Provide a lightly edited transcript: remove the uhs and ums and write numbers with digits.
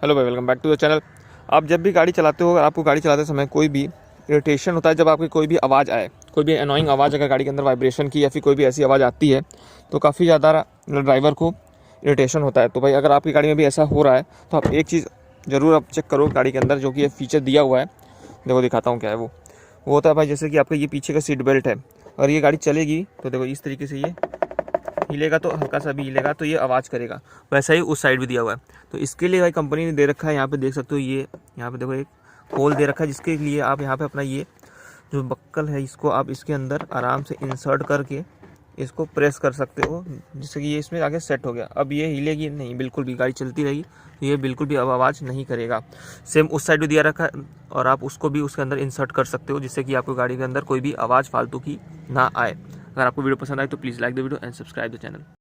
Hello भाई, welcome back to the channel. आप जब भी गाड़ी चलाते हो, अगर आपको गाड़ी चलाते समय कोई भी इरिटेशन होता है, जब आपकी कोई भी आवाज़ आए, कोई भी अनोइंग आवाज़ अगर गाड़ी के अंदर वाइब्रेशन की या फिर कोई भी ऐसी आवाज़ आती है तो काफ़ी ज़्यादा ड्राइवर को इरिटेशन होता है। तो भाई अगर आपकी गाड़ी में भी ऐसा हो रहा है तो आप एक चीज़ ज़रूर आप चेक करो गाड़ी के अंदर, जो कि ये फीचर दिया हुआ है। देखो दिखाता हूँ क्या है वो होता है भाई, जैसे कि आपका ये पीछे का सीट बेल्ट है और ये गाड़ी चलेगी तो देखो इस तरीके से ये हिलेगा, तो हल्का सा भी हिलेगा तो ये आवाज़ करेगा। वैसा ही उस साइड भी दिया हुआ है। तो इसके लिए भाई कंपनी ने दे रखा है, यहाँ पे देख सकते हो, ये यहाँ पे देखो एक होल दे रखा है, जिसके लिए आप यहाँ पे अपना ये जो बक्कल है इसको आप इसके अंदर आराम से इंसर्ट करके इसको प्रेस कर सकते हो, जिससे कि ये इसमें आगे सेट हो गया। अब ये हिलेगी नहीं, बिल्कुल भी गाड़ी चलती रहेगी तो ये बिल्कुल भी अब आवाज़ नहीं करेगा। सेम उस साइड भी दिया रखा है और आप उसको भी उसके अंदर इंसर्ट कर सकते हो, जिससे कि आपको गाड़ी के अंदर कोई भी आवाज़ फालतू की ना आए। अगर आपको वीडियो पसंद आए तो please like the video and subscribe the channel.